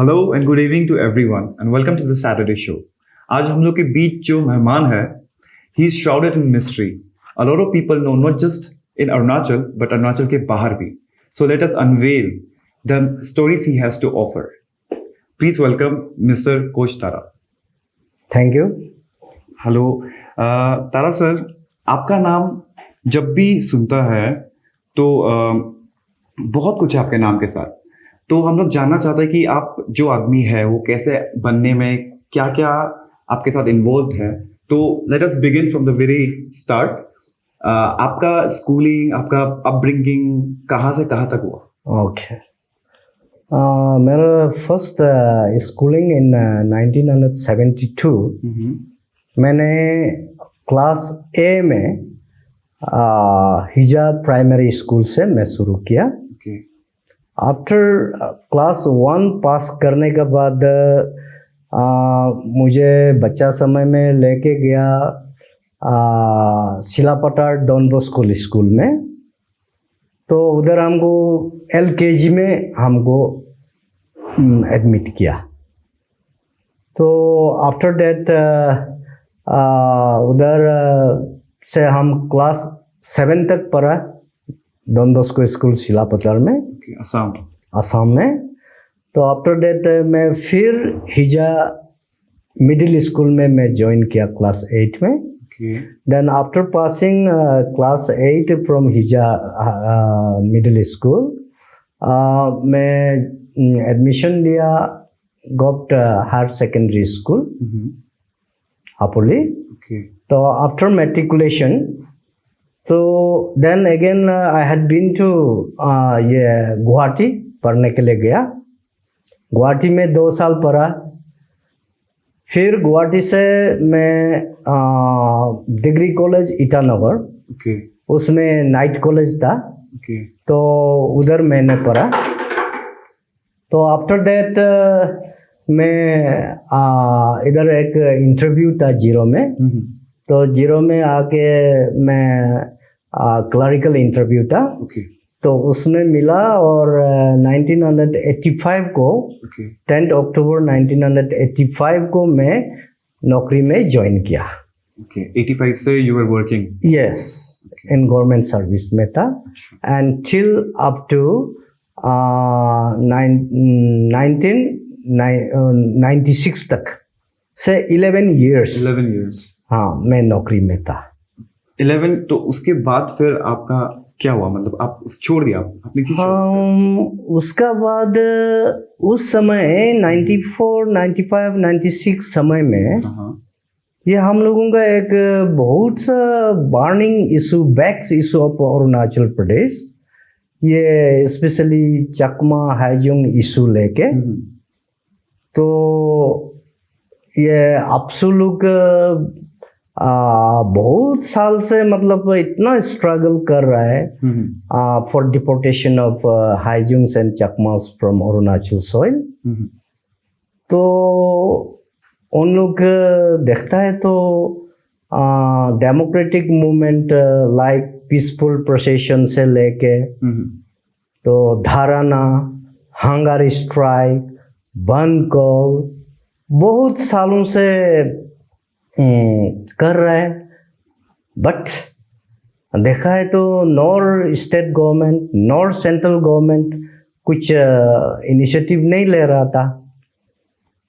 Hello and good evening to everyone and welcome to the Saturday show. आज हम लोग के बीच जो मेहमान है, he is shrouded in mystery. A lot of people know not just in Arunachal but Arunachal के बाहर भी। So let us unveil the stories he has to offer. Please welcome mister Koch Tara. Thank you. Hello Tara sir, आपका नाम जब भी सुनता है तो बहुत कुछ है आपके नाम के साथ। तो हम लोग जानना चाहते हैं कि आप जो आदमी है वो कैसे बनने में क्या क्या आपके साथ इन्वॉल्व है। तो let us begin from the very start. आपका स्कूलिंग, आपका अपब्रिंगिंग कहाँ से कहाँ तक हुआ? ओके, मेरा फर्स्ट स्कूलिंग इन 1972। मैंने क्लास ए में हिजाब प्राइमरी स्कूल से मैं शुरू किया। आफ्टर क्लास 1 पास करने के बाद मुझे बच्चा समय में लेके गया सिलापटार डॉन बॉस्को स्कूल में। तो उधर हमको LKG में हमको एडमिट किया। तो आफ्टर दैट उधर से हम क्लास 7 तक पढ़ा डॉन बॉस्को स्कूल सिलापटार में, असम में। तो आफ्टर दैट मैं फिर हिजा मिडिल स्कूल में मैं ज्वाइन किया क्लास 8 में। Then after passing class 8 from Hija middle school मैं एडमिशन लिया government higher secondary school Hapoli. तो आफ्टर मैट्रिकुलेशन तो then again I had been to ये गुवाहाटी पढ़ने के लिए गया। गुवाहाटी में 2 साल पढ़ा। फिर गुवाहाटी से मैं डिग्री कॉलेज ईटानगर, उसमें नाइट कॉलेज था, तो उधर मैंने पढ़ा। तो आफ्टर दैट मैं इधर एक इंटरव्यू था जीरो में। तो जीरो में आके मैं क्लरिकल इंटरव्यू था, तो उसमें मिला और 1985 को 10 अक्टूबर 1985 को मैं नौकरी में ज्वाइन किया। 85 से you were working? Yes, in government service में था एंड टिल अप टू 1996 तक से 11 इयर्स हाँ मैं नौकरी में था। 11। तो उसके बाद फिर आपका क्या हुआ? मतलब आप छोड़ दिया आपने? उसका बाद उस समय 94, 95, 96 समय में ये हम लोगों का एक बहुत सा बर्निंग इशू, बैक्स इशू ऑफ अरुणाचल प्रदेश, ये स्पेशली चकमा हाइजुंग इशू लेके। तो ये आपसू लोग बहुत साल से मतलब इतना स्ट्रगल कर रहा है for deportation of Hajongs and Chakmas from Arunachal soil. तो उन लोग देखता है तो democratic movement like peaceful procession से लेके तो धारणा, हंगर स्ट्राइक, बंद कॉल बहुत सालों से कर रहा है। बट देखा है तो nor state government nor central government कुछ इनिशिएटिव नहीं ले रहा था।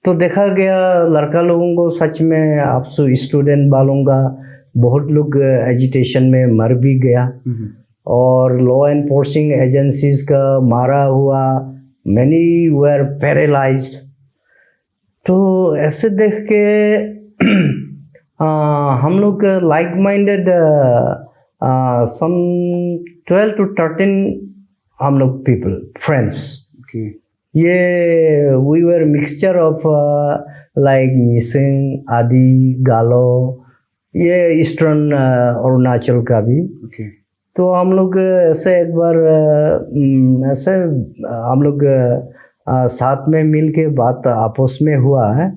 तो देखा गया लड़का लोगों को सच में आपसो स्टूडेंट वालों का बहुत लोग एजिटेशन में मर भी गया और लॉ एनफोर्सिंग एजेंसीज का मारा हुआ, मैनी वेर पैरालाइज्ड। तो ऐसे देख के हम लोग लाइक माइंडेड सम 12 to 13 हम लोग पीपल फ्रेंड्स, ये we were mixture of like Mising Adi Galo, ये ईस्टर्न अरुणाचल का भी। तो हम लोग ऐसे एक बार ऐसे हम लोग साथ में मिल के बात आपस में हुआ है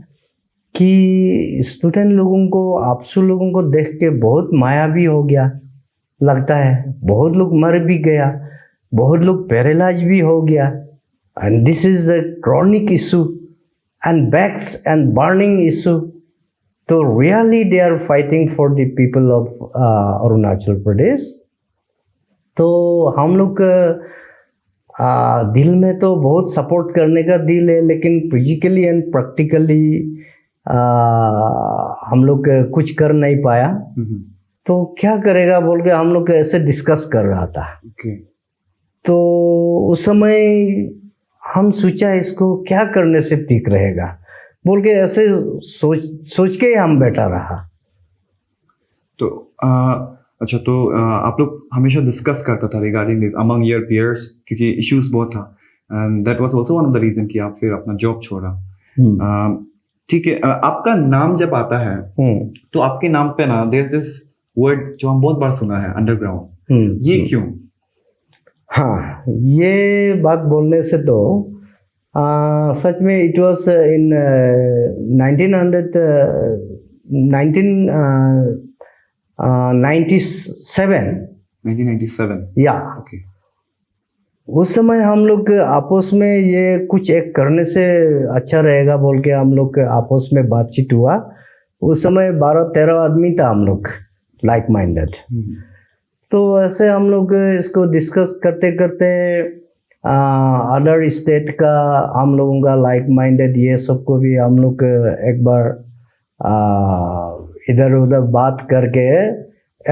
कि स्टूडेंट लोगों को, आपसू लोगों को देख के बहुत माया भी हो गया लगता है। बहुत लोग मर भी गया, बहुत लोग पैरालाइज भी हो गया, and this is a chronic issue and begs and burning issue. तो really they are fighting for the people of Arunachal Pradesh. तो हम लोग दिल में तो बहुत सपोर्ट करने का दिल है, लेकिन फिजिकली एंड प्रैक्टिकली हम लोग कुछ कर नहीं पाया. तो क्या करेगा बोल के हम लोग ऐसे डिस्कस कर रहा था. तो उस समय हम सोचा इसको क्या करने से ठीक रहेगा बोल के ऐसे सोच के हम बैठा रहा. तो अच्छा, तो आप लोग हमेशा डिस्कस करता था regarding this among your peers, क्योंकि इश्यूज बहुत था, and that was also one of the reason कि आप फिर अपना जॉब छोड़ा. ठीक है, आपका नाम जब आता है तो आपके नाम पे ना देयर इज दिस वर्ड जो हम बहुत बार सुना है, अंडरग्राउंड. ये क्यों? हाँ, ये बात बोलने से तो सच में इट वाज इन 1997. या ओके. उस समय हम लोग आपस में ये कुछ एक करने से अच्छा रहेगा बोल के हम लोग आपस में बातचीत हुआ. उस समय 12-13 आदमी था हम लोग लाइक माइंडेड. तो ऐसे हम लोग इसको डिस्कस करते करते अदर स्टेट का हम लोगों का लाइक माइंडेड ये सबको भी हम लोग एक बार इधर उधर बात करके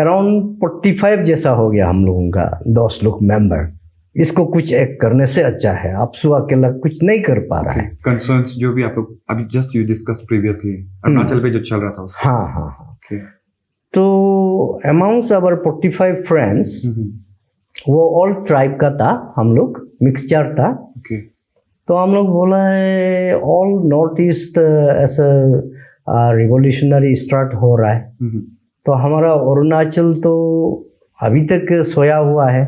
अराउंड 45 जैसा हो गया हम लोगों का 10 लोग मेंबर. इसको कुछ एक करने से अच्छा है, आप सुबह अकेला कुछ नहीं कर पा रहा है. कंसर्न्स जो भी आप लोग अभी just you discuss previously Arunachal पे जो चल रहा था उसका. हाँ. तो अमाउंट्स आवर 45 फ्रेंड्स वो ऑल ट्राइब का था, हम लोग मिक्सचर था. तो हम लोग बोला है ऑल नॉर्थ ईस्ट ऐसा रिवोल्यूशनरी स्टार्ट हो रहा है. तो हमारा अरुणाचल तो अभी तक सोया हुआ है,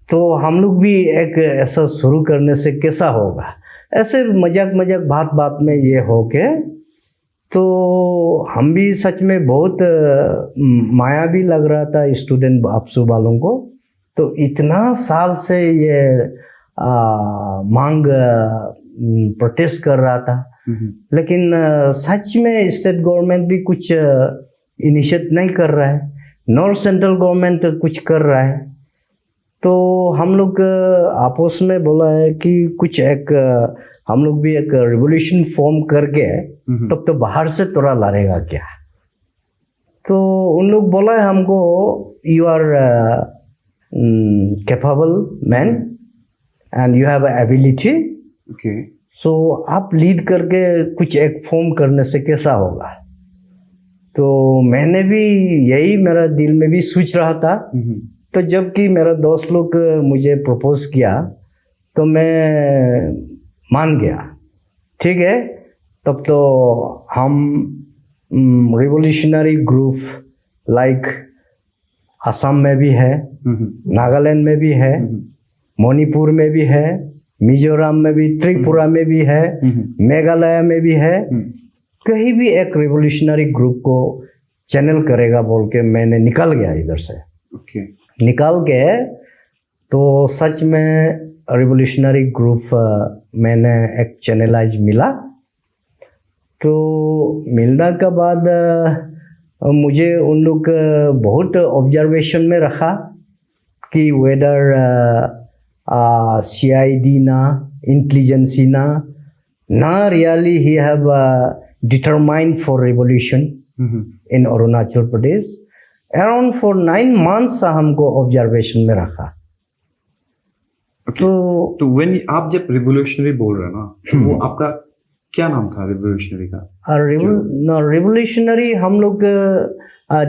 तो हम लोग भी एक ऐसा शुरू करने से कैसा होगा. ऐसे मजाक बात में ये हो के तो हम भी सच में बहुत माया भी लग रहा था स्टूडेंट आपसू वालों को. तो इतना साल से ये मांग प्रोटेस्ट कर रहा था, लेकिन सच में स्टेट गवर्नमेंट भी कुछ इनिशिएट नहीं कर रहा है, नॉर्थ सेंट्रल गवर्नमेंट कुछ कर रहा है. तो हम लोग आपस में बोला है कि कुछ एक हम लोग भी एक रिवोल्यूशन फॉर्म करके तब तो बाहर से तोड़ा लड़ेगा क्या. तो उन लोग बोला है हमको you are capable man and you have ability. So आप लीड करके कुछ एक फॉर्म करने से कैसा होगा. तो मैंने भी यही मेरा दिल में भी सोच रहा था. तो जबकि मेरा दोस्त लोग मुझे प्रपोज किया तो मैं मान गया. ठीक है, तब तो हम रिवोल्यूशनरी ग्रुप लाइक असम में भी है, नागालैंड में भी है, मणिपुर में भी है, मिजोरम में भी, त्रिपुरा में भी है, मेघालय में भी है. कहीं भी एक रिवोल्यूशनरी ग्रुप को चैनल करेगा बोल के मैंने निकल गया इधर से. निकाल के तो सच में रिवोल्यूशनरी ग्रुप मैंने एक चैनलाइज मिला. तो मिलने के बाद मुझे उन लोग बहुत ऑब्जर्वेशन में रखा कि वेदर CID ना इंटेलिजेंसी ना really he have determined for revolution in Arunachal Pradesh. Around for 9 months हमको ऑब्जर्वेशन में रखा. तो व्हेन आप जब रिवोल्यूशनरी बोल रहे हैं ना, तो वो आपका क्या नाम था रिवोल्यूशनरी का? रिवोल्यूशनरी हम लोग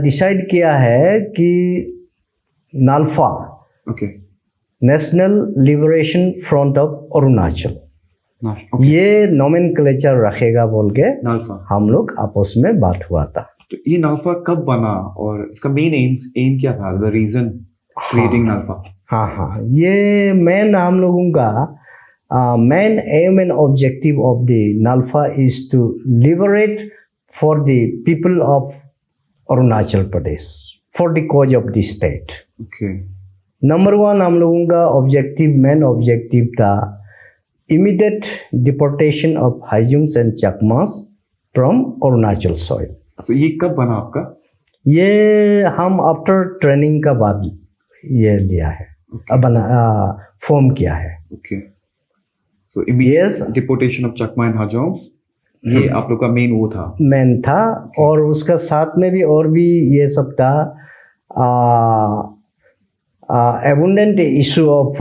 डिसाइड किया है कि NALFA, national liberation front of Arunachal, ये नोमेनक्लेचर रखेगा बोल के हम लोग आपस में बात हुआ था. तो ये नाल्फा कब बना और इसका मेन एम क्या था, द रीजन क्रिएटिंग नाल्फा? हाँ, ये मेन हम लोगों का main aim and objective of the NALFA is to liberate for the people of Arunachal Pradesh for the cause of the state. Number 1 हम लोगों का ऑब्जेक्टिव, मेन ऑब्जेक्टिव था immediate deportation of Haijungs and Chakmas from Arunachal soil. तो ये कब बना आपका? ये हम आफ्टर ट्रेनिंग का बाद ये लिया है, बना फॉर्म किया है. Okay, so immediate Yes. Deportation of Chakma and Hajongs, ये आप लोग का मेन वो था. मैन था. और उसका साथ में भी और भी ये सब था. abundant issue of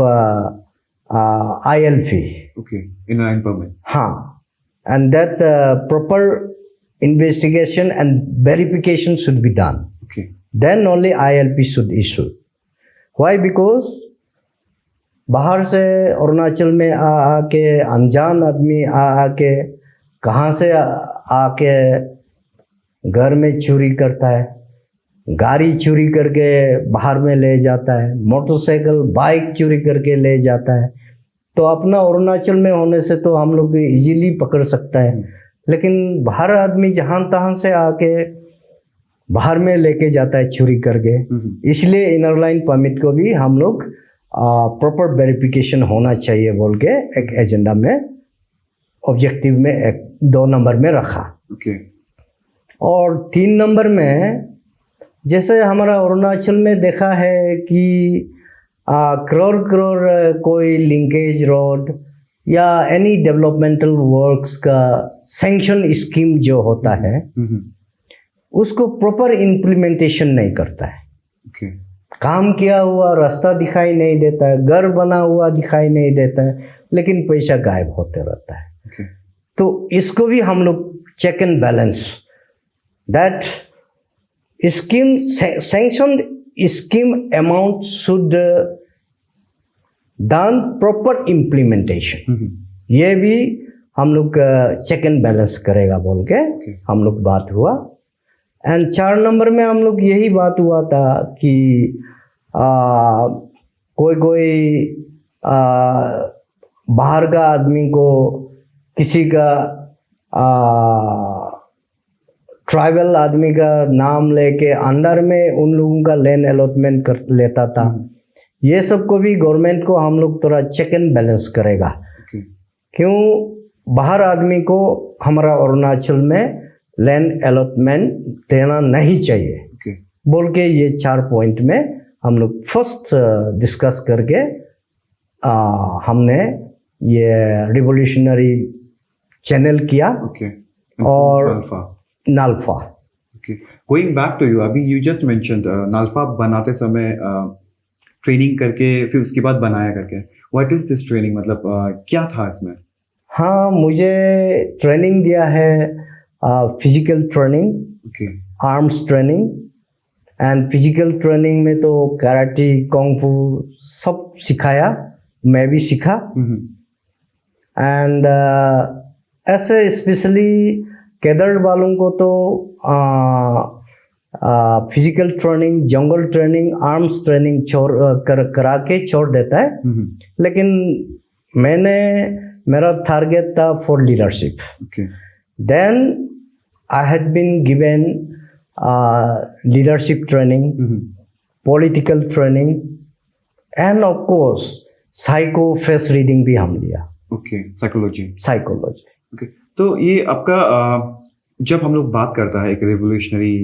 ILP. Okay, inline permit. हाँ, and that proper investigation and verification should be done. Okay, Then only ILP should issue. Why? Because बाहर से अरुणाचल में आके अनजान आदमी आके कहाँ से आके घर में चोरी करता है, गाड़ी चोरी करके बाहर में ले जाता है, मोटरसाइकिल बाइक चोरी करके ले जाता है. तो अपना अरुणाचल में होने से तो हम लोग इजीली पकड़ सकता है. लेकिन बाहर आदमी जहाँ तहाँ से आके बाहर में लेके जाता है चोरी करके. इसलिए इनर लाइन परमिट को भी हम लोग प्रॉपर वेरिफिकेशन होना चाहिए बोल के एक एजेंडा में, ऑब्जेक्टिव में एक 2 नंबर में रखा. ओके, और 3 नंबर में जैसे हमारा अरुणाचल में देखा है कि करोड़ कोई लिंकेज रोड या एनी डेवलपमेंटल वर्क्स का सैंक्शन स्कीम जो होता है उसको प्रॉपर इम्प्लीमेंटेशन नहीं करता है. ओके, काम किया हुआ रास्ता दिखाई नहीं देता है, घर बना हुआ दिखाई नहीं देता है, लेकिन पैसा गायब होते रहता है. ओके, तो इसको भी हम लोग check and balance, that scheme sanction scheme amount should done proper implementation, ये भी हम लोग चेक एंड बैलेंस करेगा बोल के हम लोग बात हुआ. एंड 4 नंबर में हम लोग यही बात हुआ था कि कोई बाहर का आदमी को किसी का ट्राइबल आदमी का नाम लेके अंडर में उन लोगों का लैंड अलॉटमेंट कर लेता था. ये सब को भी गवर्नमेंट को हम लोग थोड़ा चेक एंड बैलेंस करेगा. क्यों बाहर आदमी को हमारा अरुणाचल में लैंड अलॉटमेंट देना नहीं चाहिए बोल के ये 4 पॉइंट में हम लोग फर्स्ट डिस्कस करके हमने ये रिवोल्यूशनरी चैनल किया. और NALFA. Okay, going back to you, अभी यू जस्ट मेंशन्ड नाल्फा बनाते समय ट्रेनिंग करके फिर उसके बाद बनाया करके, व्हाट इज दिस ट्रेनिंग, मतलब क्या था इसमें? हाँ, मुझे ट्रेनिंग दिया है physical training, arms training. And physical training में तो कराटे, कुंग-फू सब सिखाया, मैं भी सीखा. एंड ऐसे स्पेशली केडर वालों को तो physical training, jungle training, arms training करा के छोड़ देता है. लेकिन मेरा टारगेट था for leadership. Then I had been given leadership training, political training, and of course psycho face reading भी हम लिया. Okay, psychology. ओके, तो ये आपका जब हम लोग बात करता है एक रिवोल्यूशनरी,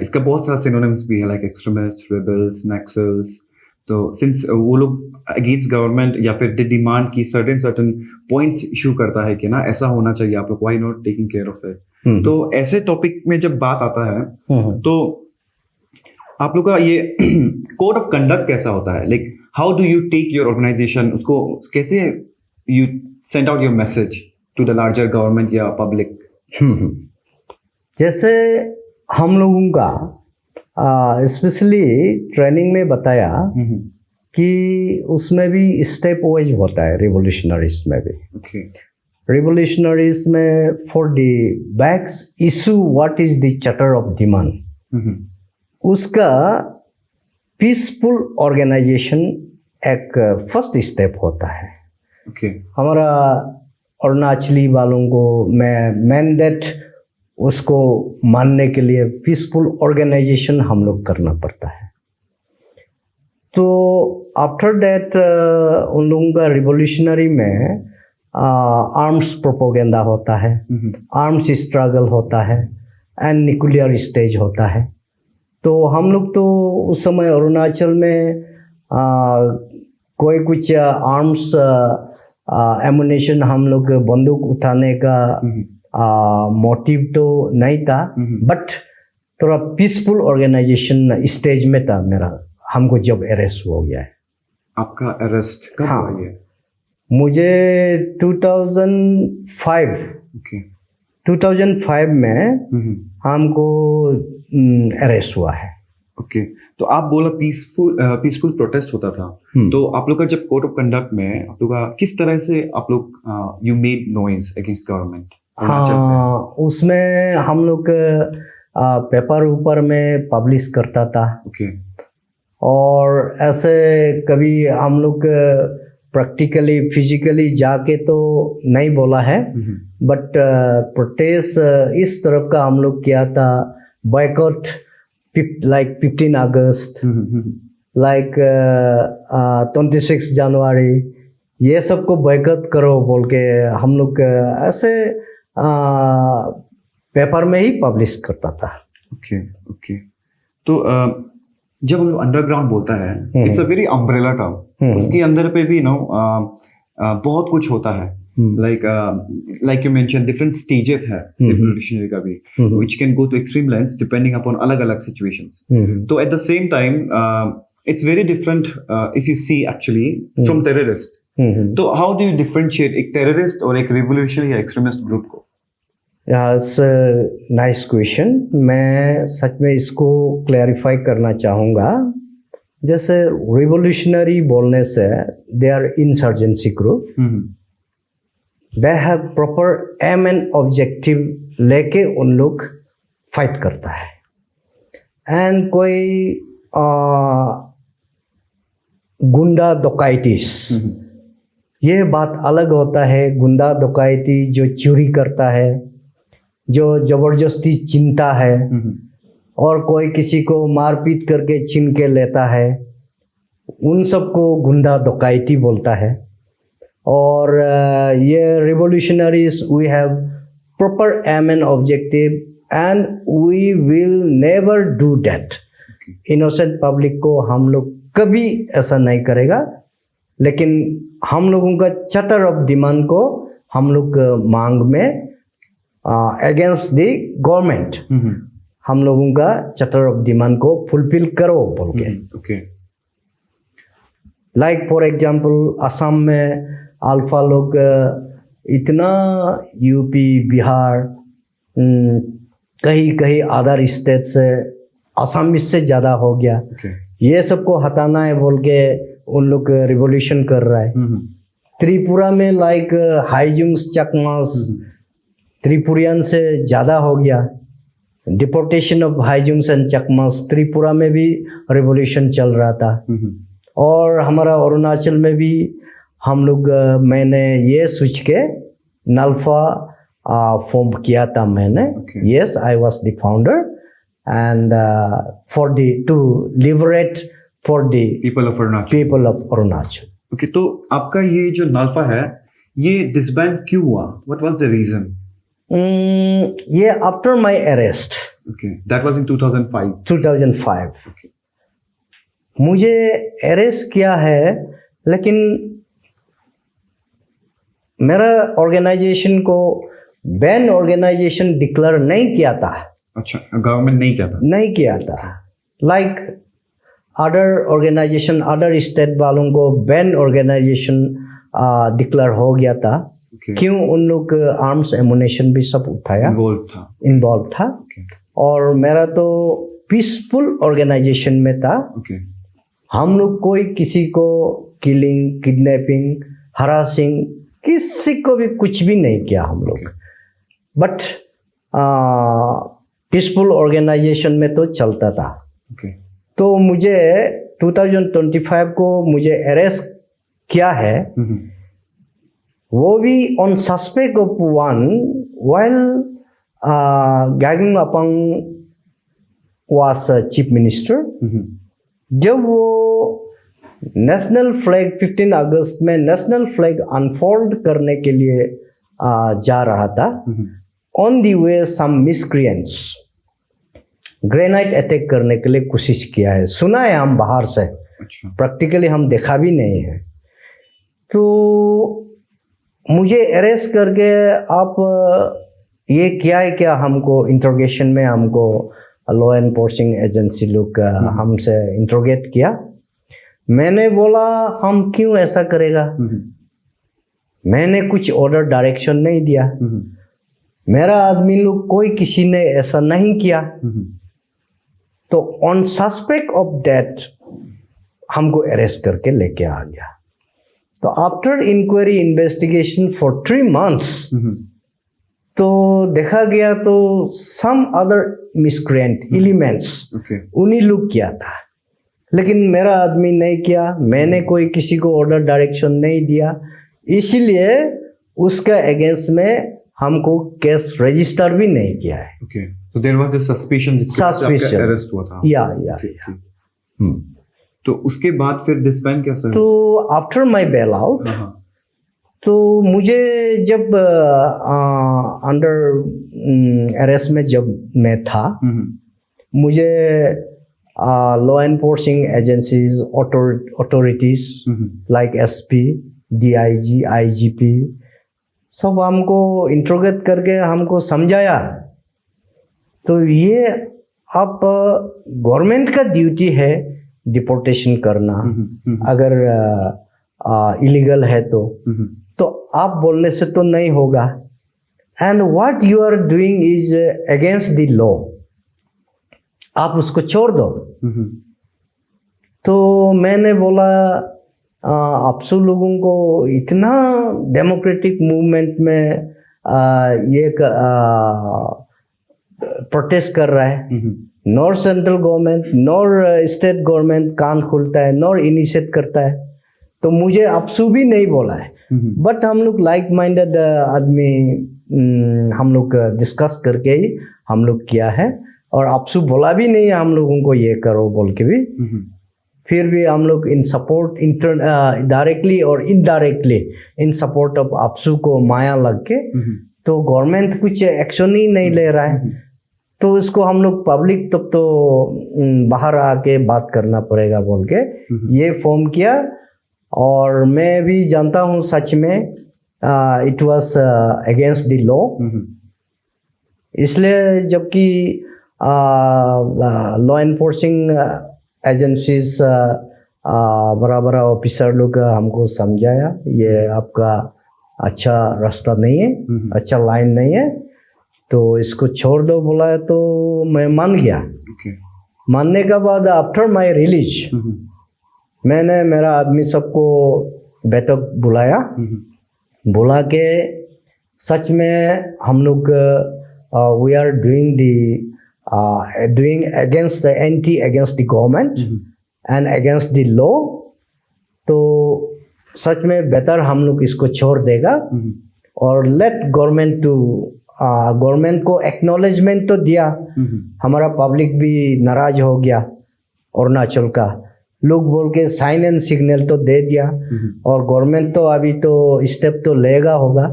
इसका बहुत सारा सिनोनिम्स भी है, लाइक एक्सट्रीमिस्ट, रेबल्स, नक्सल्स. तो सिंस वो लोग अगेंस्ट गवर्नमेंट या फिर डिमांड की सर्टेन पॉइंट्स इशू करता है कि ना ऐसा होना चाहिए आप लोग, why not taking care of it. तो ऐसे टॉपिक में जब बात आता है तो आप लोग का ये कोड ऑफ कंडक्ट कैसा होता है, like how do you take your organisation, उसको कैसे you send out your message to the larger government या पब्लिक? जैसे हम लोगों का स्पेशली ट्रेनिंग में बताया कि उसमें भी स्टेप वाइज होता है, रिवोल्यूशनरीज में भी. रिवोल्यूशनरीज में for the backs issue what is the charter of demand, उसका पीसफुल ऑर्गेनाइजेशन एक फर्स्ट स्टेप होता है. हमारा अरुणाचली वालों को मैं मैंडेट उसको मानने के लिए पीसफुल ऑर्गेनाइजेशन हम लोग करना पड़ता है. तो आफ्टर दैट उन लोगों का रिवोल्यूशनरी में आर्म्स प्रोपोगेंडा होता है, आर्म्स स्ट्रगल होता है एंड न्यूक्लियर स्टेज होता है। तो हम लोग तो उस समय अरुणाचल में कोई कुछ आर्म्स एमुनेशन हम लोग बंदूक उठाने का मोटिव तो नहीं था, बट थोड़ा पीसफुल ऑर्गेनाइजेशन स्टेज में था मेरा, हमको जब अरेस्ट हो गया है। आपका अरेस्ट कब हाँ, हुआ ये? मुझे 2005 ओके 2005 में हमको अरेस्ट हुआ है। ओके तो आप बोला पीसफुल प्रोटेस्ट होता था, तो आप लोग का जब कोड ऑफ कंडक्ट में आप लोग का किस तरह से आप लोग you made noise against government? हाँ, उसमें हम लोग पेपर ऊपर में पब्लिश करता था। ओके और ऐसे कभी हम लोग प्रैक्टिकली फिजिकली जाके तो नहीं बोला है, बट प्रोटेस्ट इस तरफ का हम लोग किया था, बॉयकॉट लाइक 15 अगस्त, लाइक 26 जनवरी, ये सबको बॉयकॉट करो बोल के हम लोग ऐसे पेपर में ही पब्लिश करता था। ओके ओके तो जब हम लोग अंडरग्राउंड बोलता है, it's a very umbrella term, उसके अंदर पे भी बहुत कुछ होता है, like you mentioned different stages है revolutionary का भी, which can go to extreme lengths depending upon अलग अलग situations. तो at the same time it's very different if you see actually from terrorist. तो how do you differentiate एक terrorist और एक revolutionary या extremist group को? It's a nice question. मैं सच में इसको क्लैरिफाई करना चाहूँगा। जैसे रिवोल्यूशनरी बोलने से they are insurgency group, they have proper aim and objective लेके उन लोग फाइट करता है। एंड कोई गुंडा डकैतीस, ये बात अलग होता है। गुंडा डकैती जो चोरी करता है, जो जबरदस्ती छीनता है, और कोई किसी को मारपीट करके छीन के लेता है, उन सबको गुंडा डकैती बोलता है। और ये revolutionaries we have proper aim and objective and we will never do that. Innocent public को हम लोग कभी ऐसा नहीं करेगा, लेकिन हम लोगों का चार्टर ऑफ डिमांड को हम लोग मांग में अगेंस्ट द गवर्नमेंट, हम लोगों का चार्टर ऑफ डिमांड को फुलफिल करो बोल के। Okay like for example Assam में अल्फा लोग इतना, यूपी बिहार कहीं कहीं अदर स्टेट से असम से ज़्यादा हो गया। ये सबको हटाना है बोल के उन लोग रिवोल्यूशन कर रहा है। त्रिपुरा में लाइक हाईजुंग्स चकमास त्रिपुरियन से ज़्यादा हो गया। डिपोर्टेशन ऑफ हाईजुंग्स एंड चकमास त्रिपुरा में भी रिवोल्यूशन चल रहा था। और हमारा अरुणाचल में भी हम लोग मैंने ये सोच के नल्फा फॉर्म किया था मैंने। Yes, I was the founder and for the two liberate for the people of Arunachal. Okay तो आपका ये जो नल्फा है ये डिसबैंड क्यों हुआ? What was the reason? ये after my arrest. Okay that was in 2005। 2005 मुझे अरेस्ट किया है, लेकिन मेरा ऑर्गेनाइजेशन को बैन ऑर्गेनाइजेशन डिक्लेयर नहीं किया था। अच्छा, गवर्नमेंट नहीं किया था। Like other organization, other state वालों को बैन ऑर्गेनाइजेशन डिक्लेयर हो गया था। क्यों? उन लोग आर्म्स एमुनेशन भी सब उठाया, इन्वॉल्व था। और मेरा तो पीसफुल ऑर्गेनाइजेशन में था। हम लोग कोई किसी को किलिंग, किडनैपिंग, हरासिंग, किसी को भी कुछ भी नहीं किया हम लोग। बट पीसफुल ऑर्गेनाइजेशन में तो चलता था। तो मुझे 2025 को मुझे अरेस्ट किया है, वो भी on suspect of one while Gegong Apang was chief minister. जब वो नेशनल फ्लैग 15 अगस्त में नेशनल फ्लैग अनफोल्ड करने के लिए जा रहा था. On the way some miscreants grenade attack करने के लिए कोशिश किया है. सुना है हम बाहर से, अच्छा. प्रैक्टिकली हम देखा भी नहीं है. तो मुझे अरेस्ट करके आप ये क्या है क्या, हमको इंट्रोगेशन में हमको लॉ एनफोर्सिंग एजेंसी लोग हमसे इंट्रोगेट किया. मैंने बोला हम क्यों ऐसा करेगा, मैंने कुछ ऑर्डर डायरेक्शन नहीं दिया, मेरा आदमी लोग कोई किसी ने ऐसा नहीं किया. तो ऑन सस्पेक्ट ऑफ दैट हमको अरेस्ट करके लेके आ गया. तो after inquiry investigation for 3 months तो देखा गया तो सम अदर मिसक्रिएंट एलिमेंट्स उन्हीं लोग किया था, लेकिन मेरा आदमी नहीं किया. मैंने कोई किसी को ऑर्डर डायरेक्शन नहीं दिया, इसीलिए उसका अगेंस्ट में हमको केस रजिस्टर भी नहीं किया है. ओके, तो देयर वाज दिस सस्पिशन जिससे अरेस्ट हुआ था. या तो उसके बाद फिर डिसबैंड कैसे हुआ? तो आफ्टर माय बेल आउट तो मुझे जब अंडर अरेस्ट में जब मैं था, मुझे law enforcing agencies authorities like SP, DIG, IGP सब हमको इंट्रोगेट करके हमको समझाया. तो ये अब गवर्नमेंट का ड्यूटी है डिपोर्टेशन करना, अगर इलीगल है तो आप बोलने से तो नहीं होगा. And what you are doing is against the law, आप उसको छोड़ दो. तो मैंने बोला आप सब लोगों को इतना डेमोक्रेटिक मूवमेंट में ये प्रोटेस्ट कर रहा है, nor central government nor state government कान खोलता है, नॉर इनिशिएट करता है, तो मुझे अपसू भी नहीं बोला है. बट हम लोग लाइक माइंडेड आदमी, हम लोग डिस्कस करके ही हम लोग किया है, और अपसू बोला भी नहीं है हम लोगों को ये करो बोल के भी. फिर भी हम लोग इन सपोर्ट डायरेक्टली और इनडायरेक्टली इन सपोर्ट ऑफ अपसू को माया लग के, तो गवर्नमेंट कुछ एक्शन ही नहीं ले रहा है. तो इसको हम लोग पब्लिक तब तो बाहर आके बात करना पड़ेगा बोल के ये फॉर्म किया. और मैं भी जानता हूँ सच में it was against the law. इसलिए जबकि लॉ एनफोर्सिंग एजेंसीज बड़ा बड़ा ऑफिसर लोग हमको समझाया ये आपका अच्छा रास्ता नहीं है, अच्छा लाइन नहीं है, तो इसको छोड़ दो बोला. तो मैं मान गया. मानने के बाद आफ्टर माय रिलीज मैंने मेरा आदमी सबको बैठक बुलाया, बुला के सच में हम लोग we are doing against the anti against the government and against the law. तो सच में बेहतर हम लोग इसको छोड़ देगा और लेट गवर्नमेंट को एक्नॉलेजमेंट तो दिया. हमारा पब्लिक भी नाराज हो गया, अरुणाचल का लोग बोल के साइन एंड सिग्नल तो दे दिया, और गवर्नमेंट तो अभी तो स्टेप तो लेगा होगा.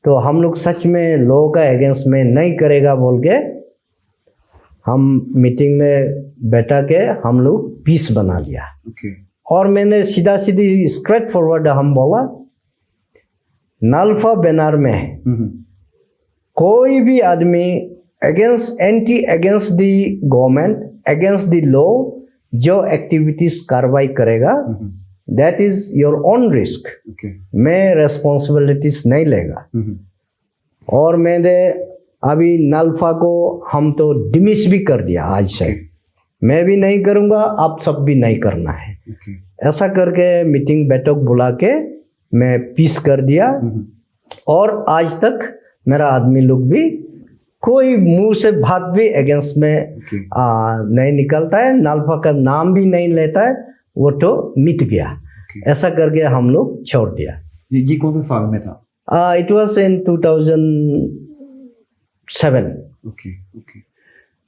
तो हम लोग सच में लॉ का अगेंस्ट में नहीं करेगा बोल के हम मीटिंग में बैठा के हम लोग पीस बना लिया. और मैंने सीधा सीधी स्ट्रेट फॉरवर्ड हम बोला, नाल्फा बैनर में कोई भी आदमी anti against the government against the law जो एक्टिविटीज कार्रवाई करेगा, that is your own risk. मैं रेस्पॉन्सिबिलिटीज नहीं लेगा. और मैंने अभी नाल्फा को हम तो डिमिस भी कर दिया आज से. मैं भी नहीं करूंगा, आप सब भी नहीं करना है. ऐसा करके मीटिंग बैठक बुला के मैं पीस कर दिया. और आज तक मेरा आदमी लोग भी कोई मुंह से बात भी अगेंस्ट में नहीं निकलता है, नाल्फा का नाम भी नहीं लेता है, वो तो मिट गया. ऐसा करके हम लोग छोड़ दिया. ये कौन से साल में था? It was in 2007.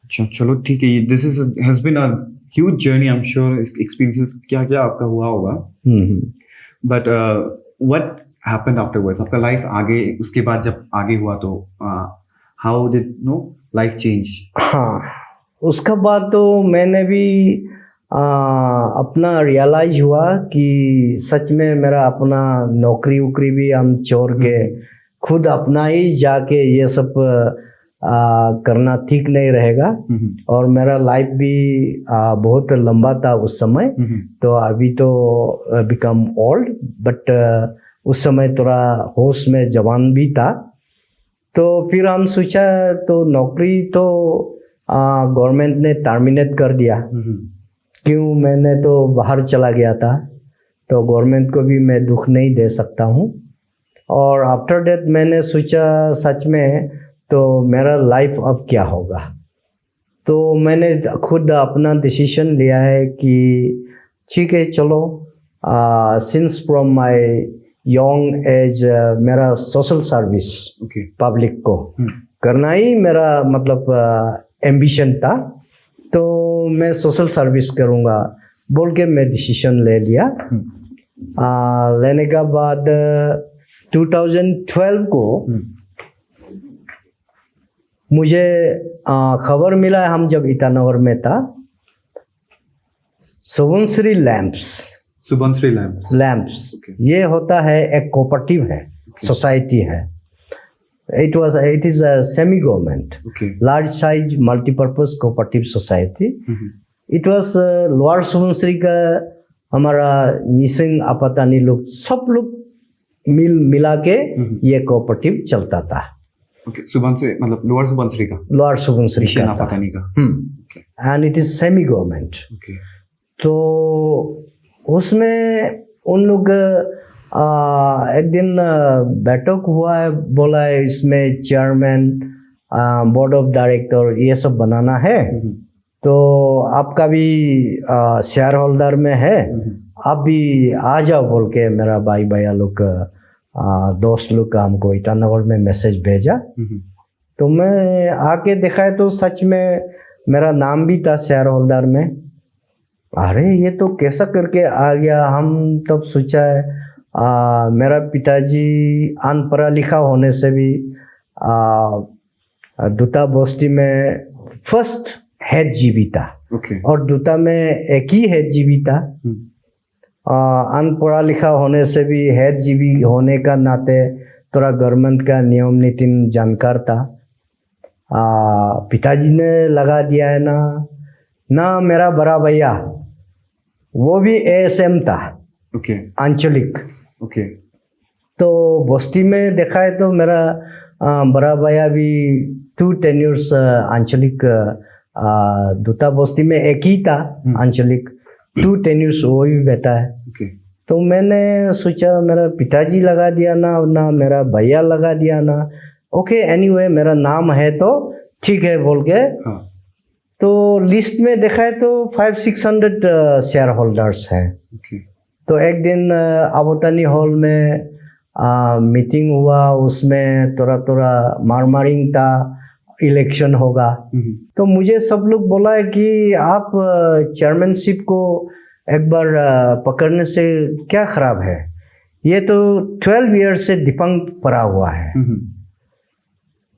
अच्छा चलो ठीक है, this is has been a huge journey, I am sure experiences क्या क्या आपका हुआ होगा, hmm. But what happened afterwards, आपका लाइफ आगे उसके बाद जब आगे हुआ तो how did no life change? हाँ, उसका बाद तो मैंने भी अपना रियलाइज हुआ कि सच में मेरा अपना नौकरी वोकरी भी हम छोड़ के खुद अपना ही जाके ये सब करना ठीक नहीं रहेगा। और मेरा लाइफ भी बहुत लंबा था उस समय, तो अभी तो बिकम ओल्ड, बट उस समय थोड़ा होश में जवान भी था। तो फिर हम सोचा तो नौकरी तो गवर्नमेंट ने टर्मिनेट कर दिया, क्यों, मैंने तो बाहर चला गया था, तो गवर्नमेंट को भी मैं दुख नहीं दे सकता हूँ। और आफ्टर डेथ मैंने सोचा सच में तो मेरा लाइफ अब क्या होगा। तो मैंने खुद अपना डिसीजन लिया है कि ठीक है चलो, since from my young age मेरा सोशल सर्विस पब्लिक को करना ही मेरा मतलब एम्बिशन था, तो मैं सोशल सर्विस करूँगा बोल के मैं डिसीजन ले लिया। लेने का बाद 2012 को मुझे खबर मिला, हम जब ईटानगर में था, सुबनश्री लैंप्स ये होता है, एक कोऑपरेटिव है, सोसाइटी है। It is a semi government large size multipurpose cooperative society. It was lower Subansiri का हमारा निसिंग आपातानी लोग सब लोग मिला के ये कोऑपरेटिव चलता था। सुबनश्री मतलब लोअर सुबनश्री का, लोअर सुबनश्री का आपातानी का, and it is semi government. तो उसमें उन लोग एक दिन बैठक हुआ है, बोला है इसमें चेयरमैन, बोर्ड ऑफ डायरेक्टर ये सब बनाना है, तो आपका भी शेयर होल्डर में है, आप भी आ जाओ बोल के मेरा भाई भैया लोग दोस्त लोग का हमको ईटानगर में मैसेज भेजा। तो मैं आके देखा तो सच में मेरा नाम भी था शेयर होल्डर में। अरे ये तो कैसा करके आ गया। हम तब सोचा है मेरा पिताजी अनपढ़ा लिखा होने से भी दूता बस्ती में फर्स्ट हेड जीबी था, और दूता में एक ही हेड जीबी था। अनपढ़ा लिखा होने से भी हेड जीबी होने का नाते थोड़ा गवर्नमेंट का नियम नीति जानकार था। पिताजी ने लगा दिया है ना मेरा बड़ा भैया वो भी एएसएम था, आंचलिक। तो बस्ती में देखा है तो मेरा बड़ा भैया भी 2 टेन्यूर्स आंचलिक दूता बस्ती में एक ही था, आंचलिक 2 टेन्यूर्स वो भी बैठा है। तो मैंने सोचा मेरा पिताजी लगा दिया ना मेरा भैया लगा दिया ना, ओके एनीवे मेरा नाम है तो ठीक है बोल के। तो लिस्ट में देखा है तो 500-600 शेयर होल्डर्स हैं। तो एक दिन आबोतानी हॉल में मीटिंग हुआ, उसमें थोड़ा मारमारिंग था, इलेक्शन होगा। तो मुझे सब लोग बोला है कि आप चेयरमैनशिप को एक बार पकड़ने से क्या खराब है, ये तो 12 ईयर्स से दिपंग पड़ा हुआ है।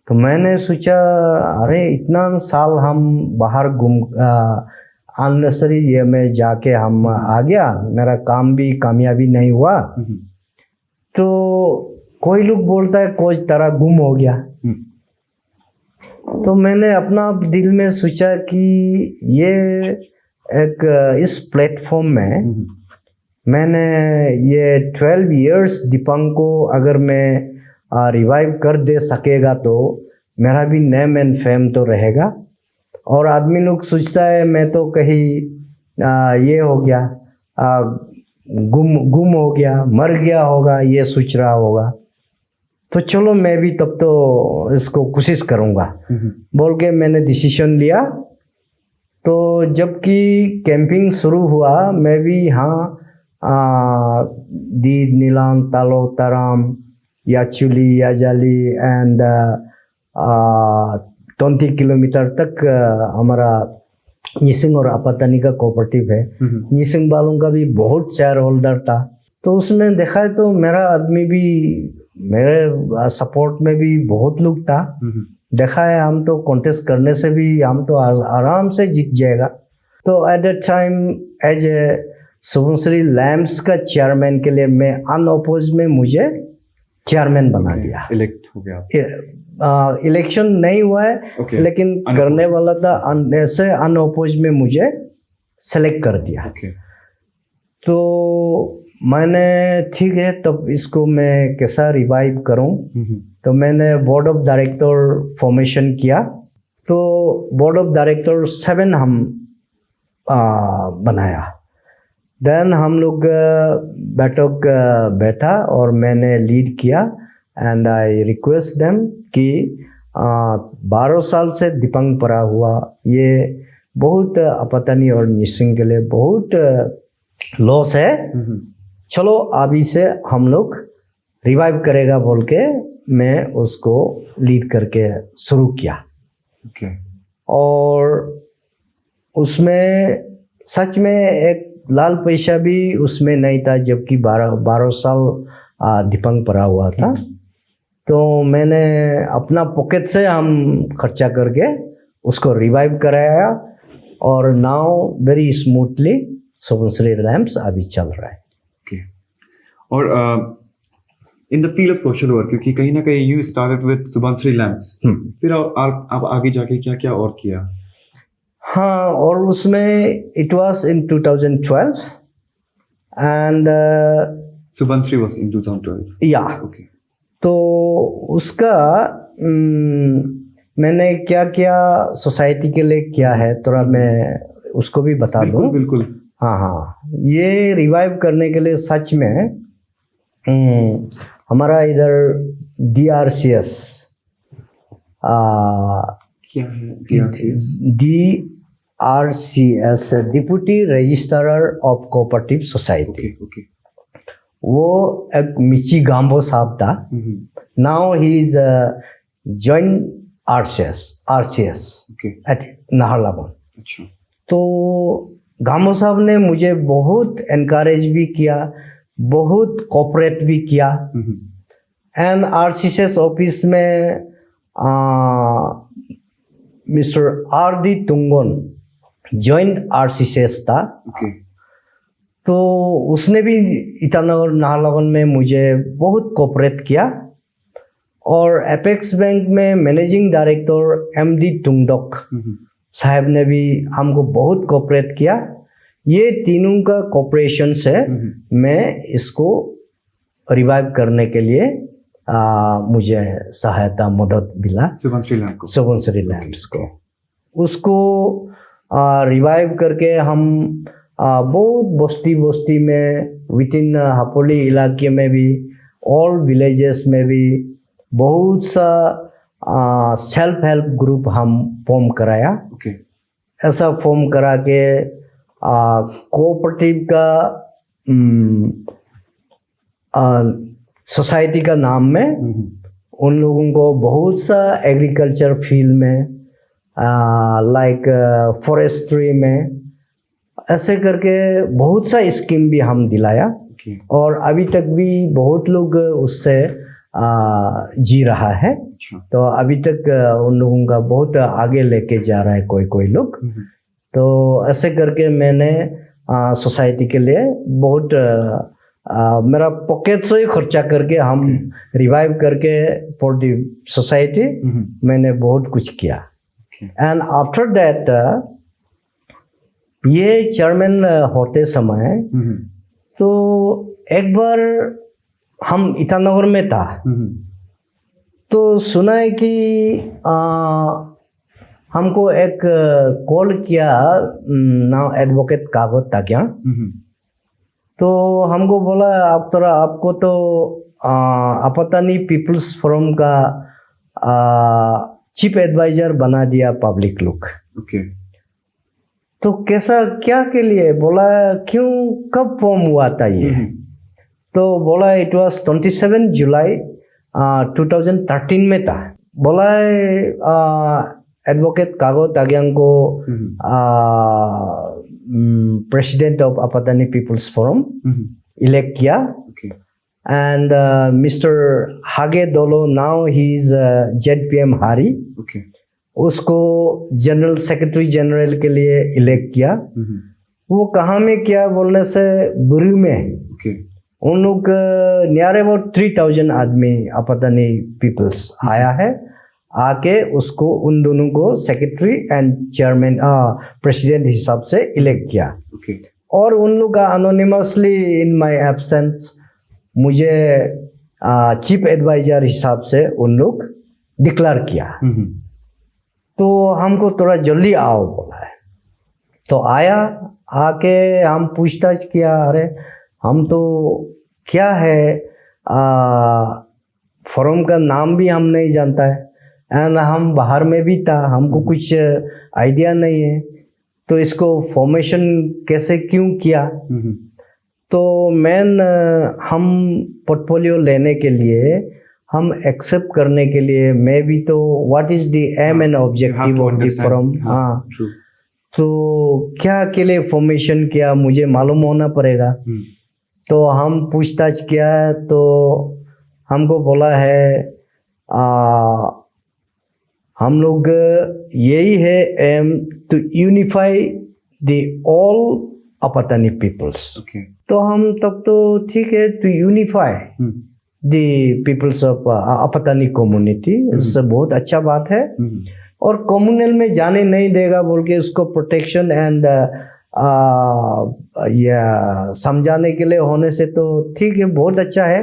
तो मैंने सोचा अरे इतना साल हम बाहर घूम अननेसेसरी ये में जाके हम आ गया, मेरा काम भी कामयाबी नहीं हुआ। तो कोई लोग बोलता है कोई तरह गुम हो गया। तो मैंने अपना दिल में सोचा कि ये एक इस प्लेटफॉर्म में मैंने ये 12 इयर्स दीपंग को अगर मैं रिवाइव कर दे सकेगा तो मेरा भी नेम एंड फेम तो रहेगा। और आदमी लोग सोचता है मैं तो कहीं ये हो गया, गुम हो गया, मर गया होगा, ये सोच रहा होगा। तो चलो मैं भी तब तो इसको कोशिश करूँगा बोल के मैंने डिसीजन लिया। तो जबकि कैंपिंग शुरू हुआ मैं भी यहाँ दीद, नीलाम, तालो, ताराम, याचुली, याजाली एंड 20 किलोमीटर तक हमारा निसिंग और आपातानी का कोऑपरेटिव है। निसिंग वालों का भी बहुत शेयर होल्डर था। तो उसमें देखा है तो मेरा आदमी भी मेरे सपोर्ट में भी बहुत लोग था। देखा है हम तो कॉन्टेस्ट करने से भी हम तो आराम से जीत जाएगा। तो at that time as a Shubhashree lamps का चेयरमैन के लिए मैं अनअपोज में मुझे चेयरमैन बना दिया। इलेक्ट हो गया। इलेक्शन नहीं हुआ है लेकिन करने वाला था, ऐसे अनअपोज में मुझे सेलेक्ट कर दिया। तो मैंने ठीक है तब इसको मैं कैसा रिवाइव करूं, तो मैंने बोर्ड ऑफ डायरेक्टर फॉर्मेशन किया। तो बोर्ड ऑफ डायरेक्टर 7 हम बनाया। देन हम लोग बैठा और मैंने लीड किया एंड आई रिक्वेस्ट देम कि 12 साल से दिपंग पड़ा हुआ ये बहुत आपातानी और निसिंग के लिए बहुत लॉस है। चलो अभी से हम लोग रिवाइव करेगा बोल के मैं उसको लीड करके शुरू किया। और उसमें सच में एक लाल पैसा भी उसमें नहीं था, जबकि 12 साल दिपंग पड़ा हुआ था। तो मैंने अपना पॉकेट से हम खर्चा करके उसको रिवाइव कराया और now very smoothly Shubhashree lamps अभी चल रहा है। और in the field of social work, क्योंकि कहीं ना कहीं you started with Shubhashree lamps, फिर आप आगे जाके क्या क्या और किया? हाँ, और उसमें it was in 2012 and Shubhashree was in 2012 या। तो उसका मैंने क्या क्या सोसाइटी के लिए किया है थोड़ा मैं उसको भी बता दूं। बिल्कुल। हाँ, ये रिवाइव करने के लिए सच में हमारा इधर DRCS क्या है DRCS deputy registrar of cooperative society. वो एक मिची गांबो साहब था। Now he is joint RCS at Naharlagun. तो गांबो साहब ने मुझे बहुत एनकरेज भी किया, बहुत कोऑपरेट भी किया। एंड RCS ऑफिस में mister RD Thungon joint RCS था। तो उसने भी ईटानगर नाहरलगुन में मुझे बहुत कोऑपरेट किया। और एपेक्स बैंक में मैनेजिंग डायरेक्टर MD तुंगडोक साहब ने भी हमको बहुत कोऑपरेट किया। ये तीनों का कोऑपरेशन से मैं इसको रिवाइव करने के लिए मुझे सहायता मदद मिला शुभश्री लैम्प्स को। उसको रिवाइव करके हम बहुत बस्ती में विद इन हापोली इलाके में भी ऑल विलेजेस में भी बहुत सा सेल्फ हेल्प ग्रुप हम फॉर्म कराया। ऐसा फॉर्म करा के कोऑपरेटिव का सोसाइटी का नाम में उन लोगों को बहुत सा एग्रीकल्चर फील्ड में लाइक फॉरेस्ट्री में ऐसे करके बहुत सा स्कीम भी हम दिलाया। और अभी तक भी बहुत लोग उससे जी रहा है। तो अभी तक उन लोगों का बहुत आगे लेके जा रहा है कोई लोग। तो ऐसे करके मैंने सोसाइटी के लिए बहुत मेरा पॉकेट से ही खर्चा करके हम रिवाइव करके फॉर द सोसाइटी मैंने बहुत कुछ किया। एंड आफ्टर दैट ये चेयरमैन होते समय तो एक बार हम ईटानगर में था। तो सुना है कि हमको एक कॉल किया नाउ एडवोकेट कागज था क्या। तो हमको बोला आपको तो आपातानी पीपल्स फोरम का चीफ एडवाइजर बना दिया पब्लिक लोग। तो कैसा क्या के लिए बोला, क्यों कब फॉर्म हुआ था ये। तो बोला इट वाज 27 जुलाई 2013 में था। बोला Advocate Kago Tagyangko, President of Apatani People's Forum, elect किया. Okay. And Mr. Hage Dolo, now he is ZPM Hari. Okay. उसको जनरल सेक्रेटरी जनरल के लिए इलेक्ट किया. वो कहाँ में किया बोलने से बुरी में. Okay. उन लोग नियर अबाउट 3000 आदमी अपतानी पीपल्स आया है. आके उसको उन दोनों को सेक्रेटरी एंड चेयरमैन प्रेसिडेंट हिसाब से इलेक्ट किया. Okay. और उन लोग का अनोनिमसली इन माय एब्सेंस मुझे चीफ एडवाइजर हिसाब से उन लोग डिक्लेयर किया. तो हमको थोड़ा जल्दी आओ बोला है. तो आया. आके हम पूछताछ किया. अरे हम तो क्या है फोरम का नाम भी हम नहीं जानता है एंड हम बाहर में भी था. हमको कुछ आइडिया नहीं है. तो इसको फॉर्मेशन कैसे क्यों किया. तो मैन हम पोर्टफोलियो लेने के लिए हम एक्सेप्ट करने के लिए मैं भी तो what is the aim and objective of the forum. हाँ. तो क्या के लिए फॉर्मेशन किया मुझे मालूम होना पड़ेगा. तो हम पूछताछ किया तो हमको बोला है हम लोग यही है aim to unify the all Apatani peoples. तो हम तब तो ठीक है to unify the peoples of Apatani community. इससे बहुत अच्छा बात है. और कम्युनल में जाने नहीं देगा बोल के उसको प्रोटेक्शन एंड या समझाने के लिए होने से तो ठीक है बहुत अच्छा है.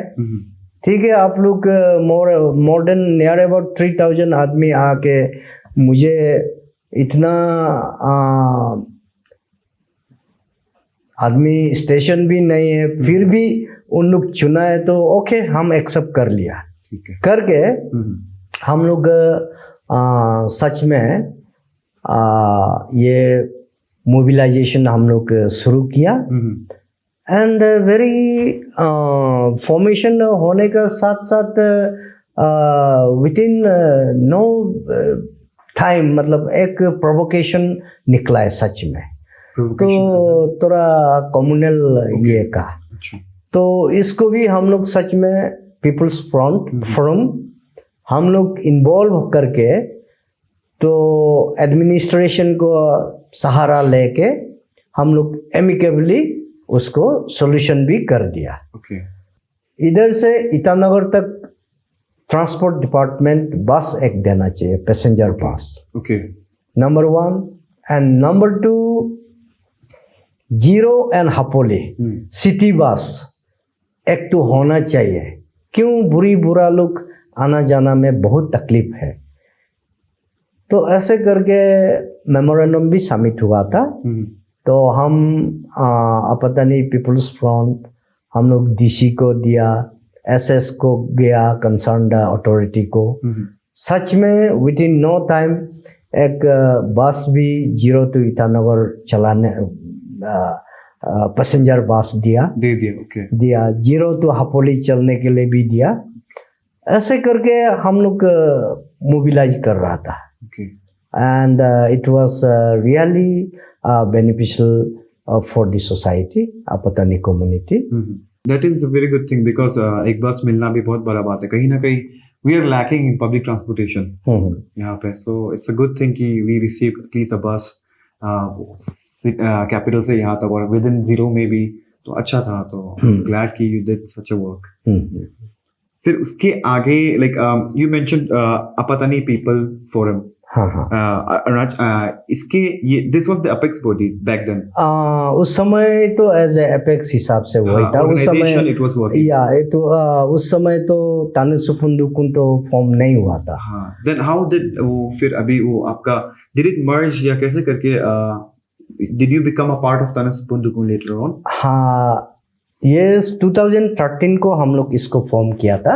ठीक है. आप लोग मोर देन नियर अबाउट 3000 आदमी आके मुझे इतना आदमी स्टेशन भी नहीं है फिर भी उन लोग चुना है तो ओके हम एक्सेप्ट कर लिया. करके हम लोग सच में ये मोबिलाइजेशन हम लोग शुरू किया. एंड वेरी फॉर्मेशन होने का साथ साथ विद इन नो टाइम मतलब एक प्रोवोकेशन निकला है सच में. तो थोड़ा कम्युनल ये का. तो इसको भी हम लोग सच में पीपल्स फ्रंट फोरम हम लोग इन्वॉल्व करके तो एडमिनिस्ट्रेशन को सहारा लेके हम लोग एमिकेबली उसको सॉल्यूशन भी कर दिया. इधर से ईटानगर तक ट्रांसपोर्ट डिपार्टमेंट बस एक देना चाहिए पैसेंजर बस. Number 1 and number 2 zero and Hapoli city bus एक तो होना चाहिए. क्यों बुरा लोग आना जाना में बहुत तकलीफ है. तो ऐसे करके मेमोरेंडम भी सबमिट हुआ था. तो हम अपतानी पीपल्स फ्रंट हम लोग डीसी को दिया, एसएस को गया कंसर्न्ड अथॉरिटी को. सच में विद इन नो टाइम एक बस भी जीरो टू ईटानगर चलाने पैसेंजर बस दिया. जीरो टू हापोली चलने के लिए भी दिया. ऐसे करके हम लोग मोबिलाइज कर रहा था. And it was really beneficial for the society Apatani community. That is a very good thing because एक बस मिलना भी बहुत बड़ा बात है. कहीं ना कहीं we are lacking in public transportation यहाँ पे. So it's a good thing कि we receive at least a bus capital से यहाँ तक और विद इन जीरो में भी. तो अच्छा था. तो ग्लैड कि you did such a work. फिर उसके आगे like you mentioned Apatani people forum. इसके ये this was the apex body back then. उस समय तो एज ए अपेक्स हिसाब से वही था. उस समय इट वाज वर्किंग. या तो उस समय तो ताने सुपुंदुकुन तो फॉर्म नहीं हुआ था. देन हाउ डिड वो फिर अभी वो आपका डिड इट मर्ज या कैसे करके did you become a part of ताने सुपुंदुकुन लेटर ऑन. हाँ ये 2013 को हम लोग इसको फॉर्म किया था.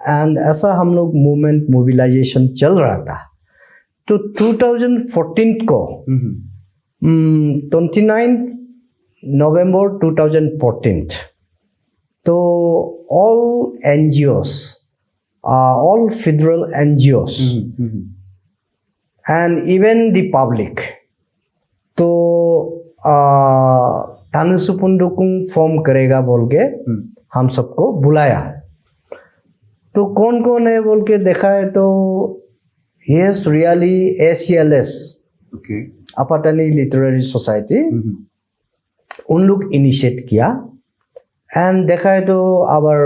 एंड ऐसा हम लोग मूवमेंट मोबिलाइजेशन चल रहा था. तो 2014 को 29 नवंबर 2014 तो all NGOs, all federal NGOs and even the public. तो तानुसुपुंडुकुंग फॉर्म करेगा बोल के हम सबको बुलाया। तो कौन कौन है बोल के देखा है तो yes really ACLS okay Apatani literary society उन लोग इनिशिएट किया। एंड देखा है तो our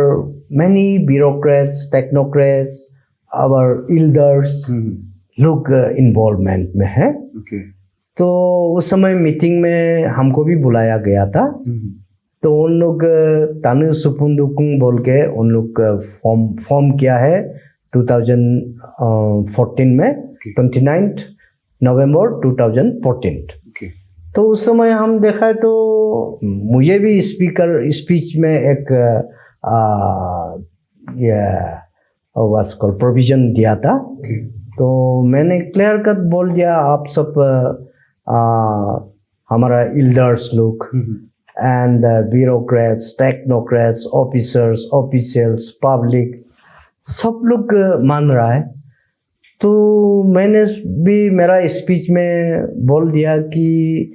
many bureaucrats technocrats our elders लोग इन्वॉल्वमेंट में है। ओके तो उस समय मीटिंग में हमको भी बुलाया गया था। तो उन लोग तानुसुपुंडुकुंग बोल के उन लोग फॉर्म किया है 2014 में 29 नवंबर 2014। ओके तो उस समय हम देखा है तो मुझे भी स्पीच में एक प्रोविजन दिया था। तो मैंने क्लियर कट बोल दिया आप सब हमारा इल्डर्स लोग and bureaucrats technocrats officers officials public सब लोग मान रहा है। तो मैंने भी मेरा स्पीच में बोल दिया कि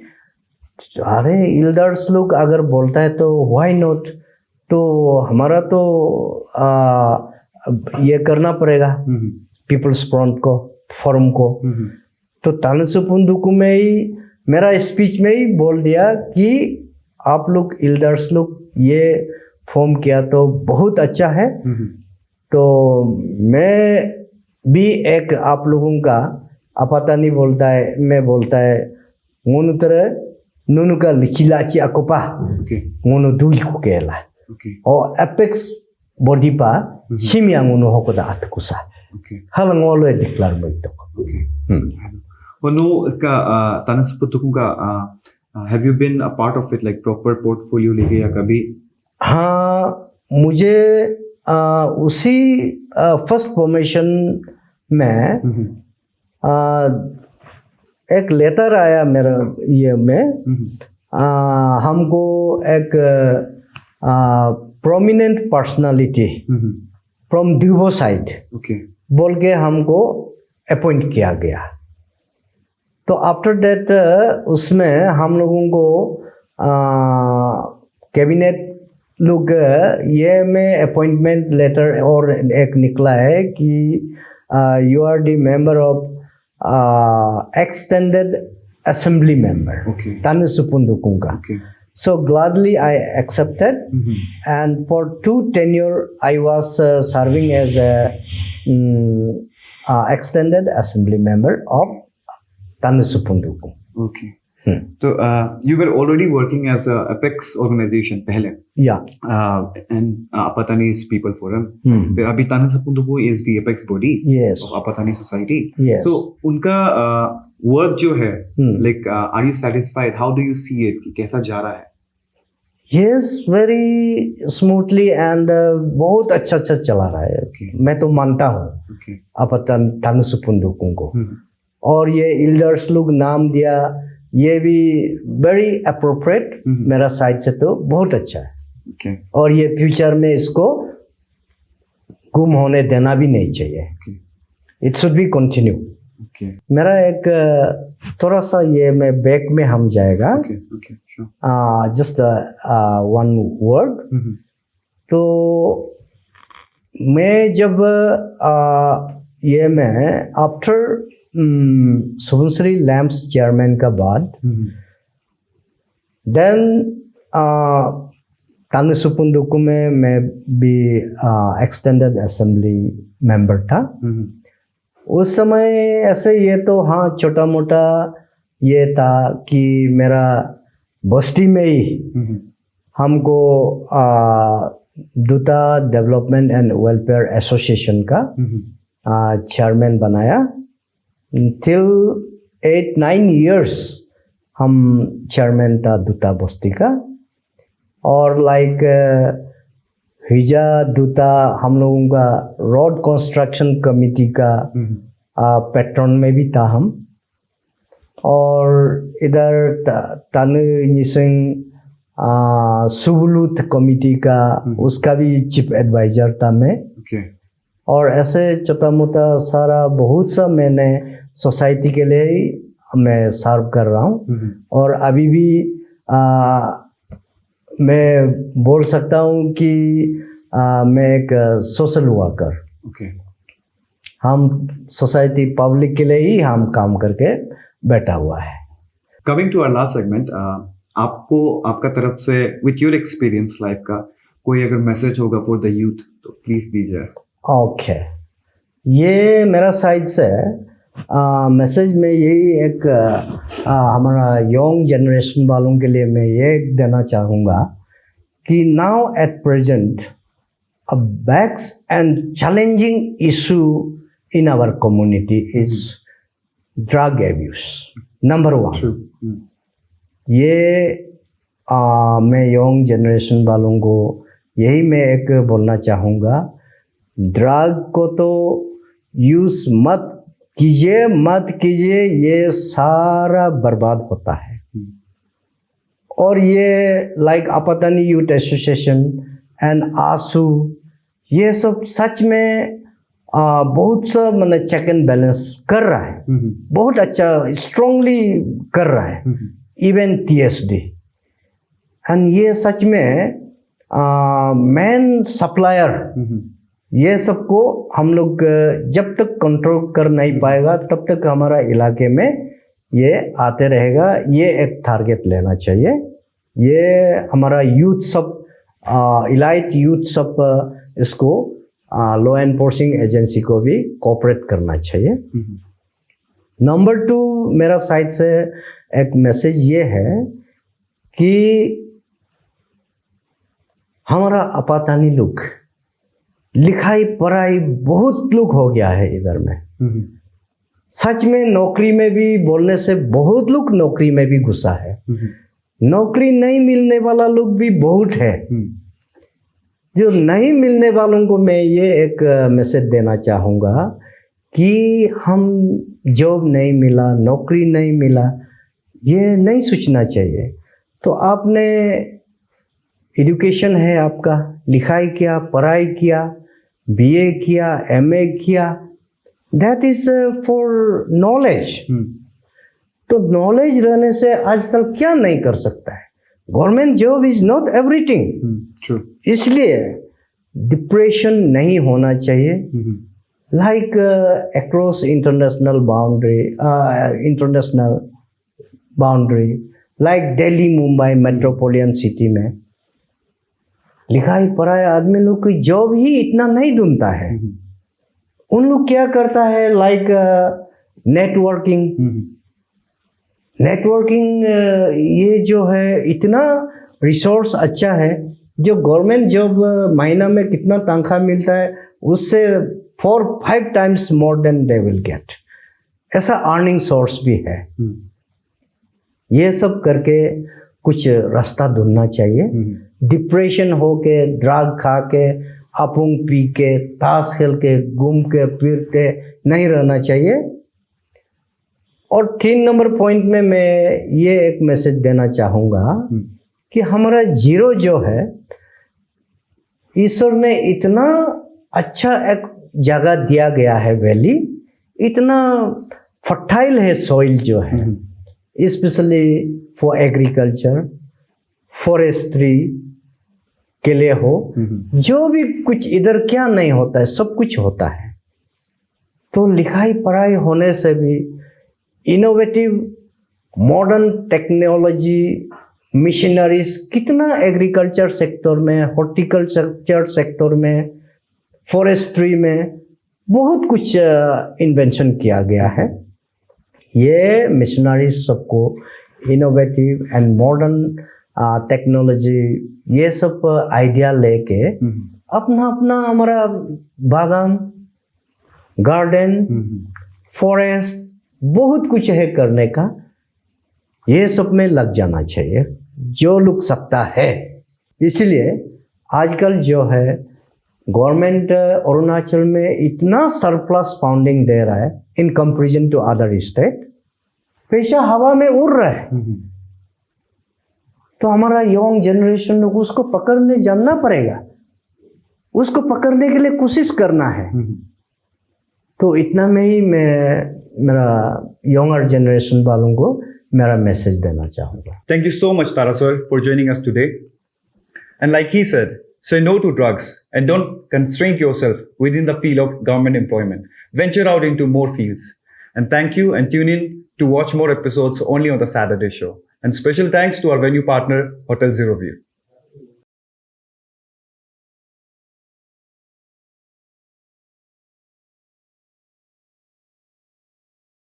अरे इल्डर्स लोग अगर बोलता है तो व्हाई नॉट। तो हमारा तो ये करना पड़ेगा पीपल्स फ्रंट को फोरम को। तो तानुसुपुंडुकुं में ही मेरा स्पीच में ही बोल दिया कि आप लोग इल्डर्स लोग ये फॉर्म किया तो बहुत अच्छा है। तो मैं भी एक आप लोगों का आपातानी बोलता है मैं बोलता है ngunutere nunuka lichilachi akopa ngunu dui kukela o apex body pa simia ngunu hokoda atkusa halangolo declare mo ito. Ono ka Tanusupundukung ka have you been a part of it like proper portfolio लेके या कभी? हाँ मुझे उसी first formation में एक letter आया मेरा ये में हमको एक प्रोमिनेंट पर्सनालिटी फ्रॉम ड्यूबो साइड बोल के हमको अपॉइंट किया गया। तो आफ्टर दैट उसमें हम लोगों को कैबिनेट लोग ये में अपॉइंटमेंट लेटर और एक निकला है कि you are the member of extended assembly member Tanusupuндukung ka. So gladly I accepted and for 2 tenure I was serving as a extended assembly member of Tanusupuндukung. Okay. So you were already working as a Apex organization पहले. Yeah. And Apatani's People Forum. फिर अभी Tanusupuндukung is the Apex body yes. of Apatani Society. Yes. So उनका work जो है like are you satisfied? How do you see it? कि कैसा जा रहा है? Yes, very smoothly and बहुत अच्छा चला रहा है। मैं तो मानता हूँ Tanusupuндukung को। और ये इल्डर्स लोग नाम दिया ये भी वेरी अप्रोप्रिएट मेरा साइड से तो बहुत अच्छा है। और ये फ्यूचर में इसको गुम होने देना भी नहीं चाहिए। It should be continue. मेरा एक थोड़ा सा ये मैं बैक में हम जाएगा जस्ट वन वर्ड। तो मैं जब ये मैं आफ्टर शुभश्री लैम्प्स चेयरमैन का बाद देन तानुसुपुंदुकुं में मैं भी एक्सटेंडेड असेंबली मेंबर था। उस समय ऐसे ये तो हाँ छोटा मोटा ये था कि मेरा बस्ती में ही हमको दूता डेवलपमेंट एंड वेलफेयर एसोसिएशन का चेयरमैन बनाया। Till 8-9 years हम चेयरमैन था दूता बस्ती का। और लाइक हिजा दूता हम लोगों का रोड कंस्ट्रक्शन कमेटी का पैट्रन में भी था हम। और इधर तानुनिसिंग सुबुलुत कमेटी का उसका भी चीफ एडवाइजर था मैं। और ऐसे छोटा मोटा सारा बहुत सा मैंने सोसाइटी के लिए ही मैं सर्व कर रहा हूँ। और अभी भी मैं बोल सकता हूँ कि मैं एक सोशल वर्कर। ओके। हम सोसाइटी पब्लिक के लिए ही हम काम करके बैठा हुआ है। Coming to our last segment, आपको आपका तरफ से विथ योर एक्सपीरियंस लाइफ का कोई अगर मैसेज होगा फॉर द यूथ तो प्लीज दीजिए। ओके, ये मेरा साइड से मैसेज में यही एक हमारा यंग जनरेशन वालों के लिए मैं ये देना चाहूँगा कि now at present a vex and challenging issue in our community is drug abuse, number 1। ये मैं यंग जनरेशन वालों को यही मैं एक बोलना चाहूँगा, ड्रग को तो यूज़ मत कीजिए, ये सारा बर्बाद होता है। और ये like Apatani youth association and आंसू, ये सब सच में बहुत सा मैंने चेक एंड बैलेंस कर रहा है, बहुत अच्छा स्ट्रांगली कर रहा है, इवन TSD। एंड ये सच में मेन सप्लायर, ये सबको हम लोग जब तक कंट्रोल कर नहीं पाएगा तब तक हमारा इलाके में ये आते रहेगा। ये एक टारगेट लेना चाहिए। ये हमारा यूथ सब, इलाइट यूथ सब इसको लॉ एनफोर्सिंग एजेंसी को भी कोऑपरेट करना चाहिए। नंबर 2 मेरा साइड से एक मैसेज ये है कि हमारा आपातानी लोग लिखाई पढ़ाई बहुत लोग हो गया है इधर में। सच में नौकरी में भी बोलने से बहुत लोग नौकरी में भी घुसा है, नौकरी नहीं मिलने वाला लोग भी बहुत है। जो नहीं मिलने वालों को मैं ये एक मैसेज देना चाहूँगा कि हम जॉब नहीं मिला, नौकरी नहीं मिला, ये नहीं सोचना चाहिए। तो आपने एजुकेशन है, आपका लिखाई किया, पढ़ाई किया, BA किया, MA किया, दैट इज फॉर नॉलेज। तो नॉलेज रहने से आजकल क्या नहीं कर सकता है। Government job is not everything. इसलिए डिप्रेशन नहीं होना चाहिए। Like across international boundary like Delhi, Mumbai metropolitan city में लिखाई पढ़ाई आदमी लोग की जॉब ही इतना नहीं ढूंढता है। उन लोग क्या करता है, लाइक नेटवर्किंग ये जो है इतना रिसोर्स अच्छा है। जो गवर्नमेंट जॉब महीना में कितना तनख्वाह मिलता है उससे 4-5 times more than they will get, ऐसा अर्निंग सोर्स भी है। ये सब करके कुछ रास्ता ढूंढना चाहिए। डिप्रेशन हो के, ड्रग खा के, अपुंग पी के, ताश खेल के, घूम के फिर के नहीं रहना चाहिए। और 3 नंबर पॉइंट में मैं ये एक मैसेज देना चाहूँगा कि हमारा जीरो जो है, ईश्वर ने इतना अच्छा एक जगह दिया गया है, वैली इतना फर्टाइल है सॉइल जो है, स्पेशली फॉर एग्रीकल्चर, फॉरेस्ट्री के लिए हो। जो भी कुछ इधर क्या नहीं होता है, सब कुछ होता है। तो लिखाई पढ़ाई होने से भी इनोवेटिव मॉडर्न टेक्नोलॉजी मिशनरीज कितना एग्रीकल्चर सेक्टर में, हॉर्टिकल्चर सेक्टर में, फॉरेस्ट्री में बहुत कुछ इन्वेंशन किया गया है। ये मिशनरीज सबको इनोवेटिव एंड मॉडर्न टेक्नोलॉजी ये सब आइडिया लेके अपना अपना हमारा बागान, गार्डन, फॉरेस्ट बहुत कुछ है करने का, ये सब में लग जाना चाहिए जो लग सकता है। इसलिए आजकल जो है गवर्नमेंट अरुणाचल में इतना सरप्लस फंडिंग दे रहा है in comparison to other state, पैसा हवा में उड़ रहा है। तो हमारा यंग जनरेशन को उसको पकड़ने जानना पड़ेगा, उसको पकड़ने के लिए कोशिश करना है। तो इतना में ही मैं मेरा यंगर जनरेशन वालों को मेरा मैसेज देना चाहूँगा. Thank you so much, Tara sir, for joining us today. And like he said, say no to drugs and don't constrain yourself within the field of government employment. Venture out into more fields. And thank you, and tune in to watch more episodes only on the Saturday show. And special thanks to our venue partner, Hotel Zero View.